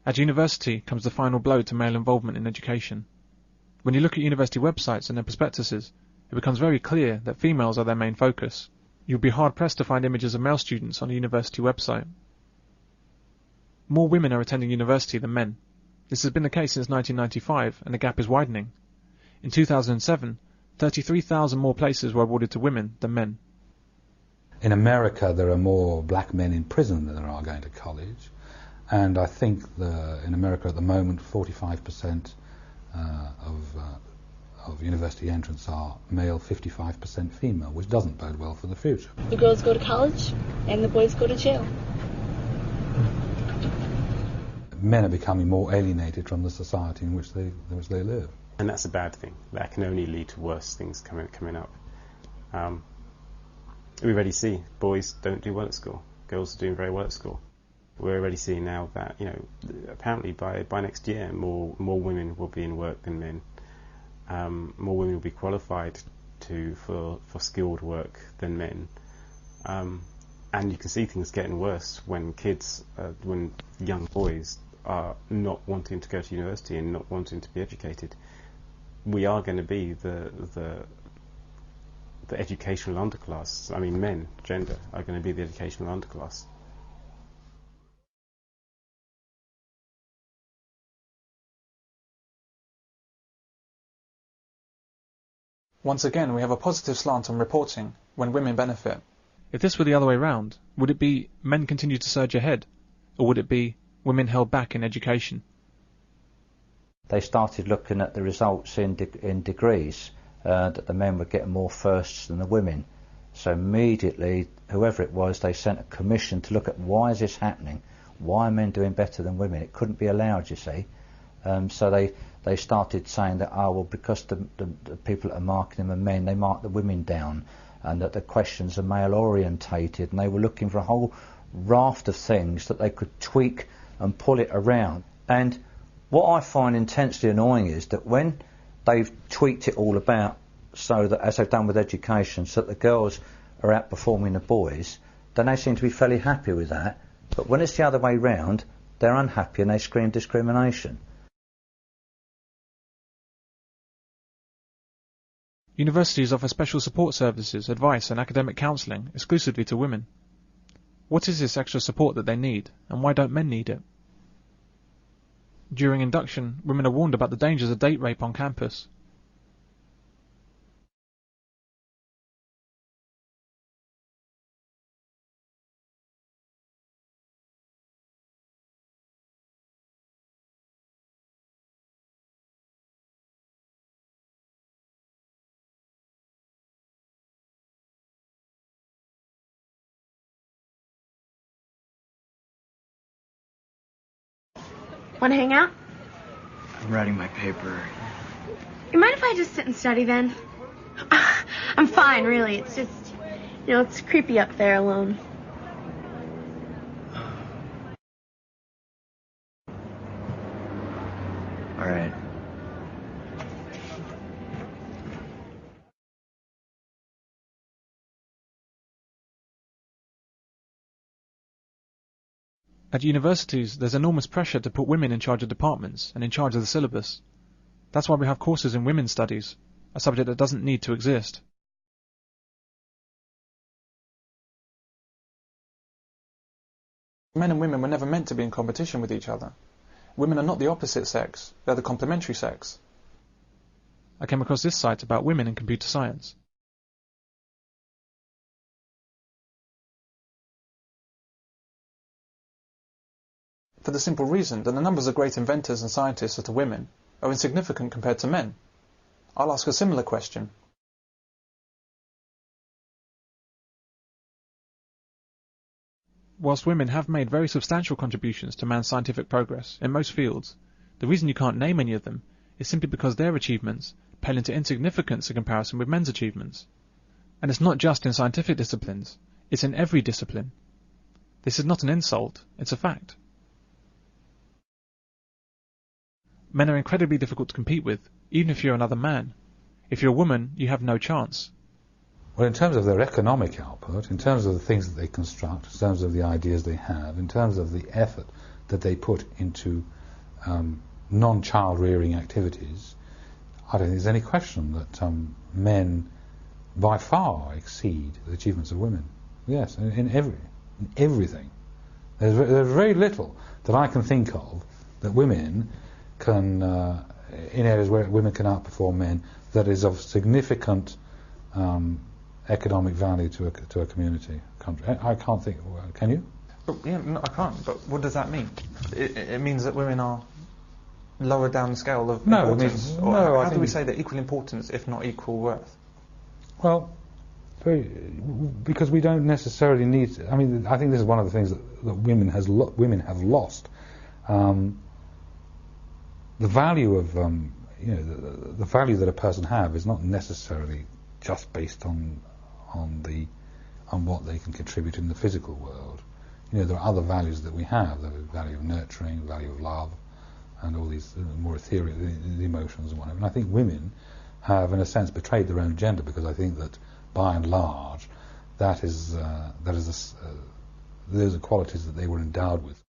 At university comes the final blow to male involvement in education. When you look at university websites and their prospectuses, it becomes very clear that females are their main focus. You'll be hard-pressed to find images of male students on a university website. More women are attending university than men. This has been the case since 1995, and the gap is widening. In 2007, 33,000 more places were awarded to women than men. In America, there are more black men in prison than there are going to college, and I think in America at the moment 45% of university entrants are male, 55% female, which doesn't bode well for the future. The girls go to college and the boys go to jail. Men are becoming more alienated from the society in which they live. And that's a bad thing. That can only lead to worse things coming up. We already see boys don't do well at school. Girls are doing very well at school. We're already seeing now that, apparently by next year more women will be in work than men. More women will be qualified for skilled work than men. And you can see things getting worse when when young boys are not wanting to go to university and not wanting to be educated. We are going to be the educational underclass. I mean, men, gender, are going to be the educational underclass. Once again, we have a positive slant on reporting when women benefit. If this were the other way round, would it be men continue to surge ahead, or would it be women held back in education? They started looking at the results in degrees, that the men were getting more firsts than the women. So immediately, whoever it was, they sent a commission to look at why is this happening? Why are men doing better than women? It couldn't be allowed, you see. So they started saying that, because the people that are marking them are men, they mark the women down, and that the questions are male orientated, and they were looking for a whole raft of things that they could tweak and pull it around. And what I find intensely annoying is that when they've tweaked it all about so that, as they've done with education, so that the girls are outperforming the boys, then they seem to be fairly happy with that. But when it's the other way round, they're unhappy and they scream discrimination. Universities offer special support services, advice and academic counselling exclusively to women. What is this extra support that they need, and why don't men need it? During induction, women are warned about the dangers of date rape on campus. Want to hang out? I'm writing my paper. You mind if I just sit and study then? I'm fine, really. It's just, it's creepy up there alone. All right. At universities, there's enormous pressure to put women in charge of departments and in charge of the syllabus. That's why we have courses in women's studies, a subject that doesn't need to exist. Men and women were never meant to be in competition with each other. Women are not the opposite sex, they're the complementary sex. I came across this site about women in computer science. For the simple reason that the numbers of great inventors and scientists that are women are insignificant compared to men. I'll ask a similar question. Whilst women have made very substantial contributions to man's scientific progress in most fields, the reason you can't name any of them is simply because their achievements pale into insignificance in comparison with men's achievements. And it's not just in scientific disciplines, it's in every discipline. This is not an insult, it's a fact. Men are incredibly difficult to compete with, even if you're another man. If you're a woman, you have no chance. Well, in terms of their economic output, in terms of the things that they construct, in terms of the ideas they have, in terms of the effort that they put into non-child rearing activities, I don't think there's any question that men by far exceed the achievements of women. Yes, in everything. There's very little that I can think of that women can, in areas where women can outperform men, that is of significant economic value to a community, country. I can't think. Can you? No, I can't. But what does that mean? It means that women are lower down the scale of importance. How do we say they're equal importance, if not equal worth? Well, because we don't necessarily need. I mean, I think this is one of the things that women have lost. The value of the value that a person have is not necessarily just based on what they can contribute in the physical world. There are other values that we have: the value of nurturing, the value of love, and all these more ethereal the emotions and whatever. And I think women have, in a sense, betrayed their own gender, because I think that, by and large, those are qualities that they were endowed with.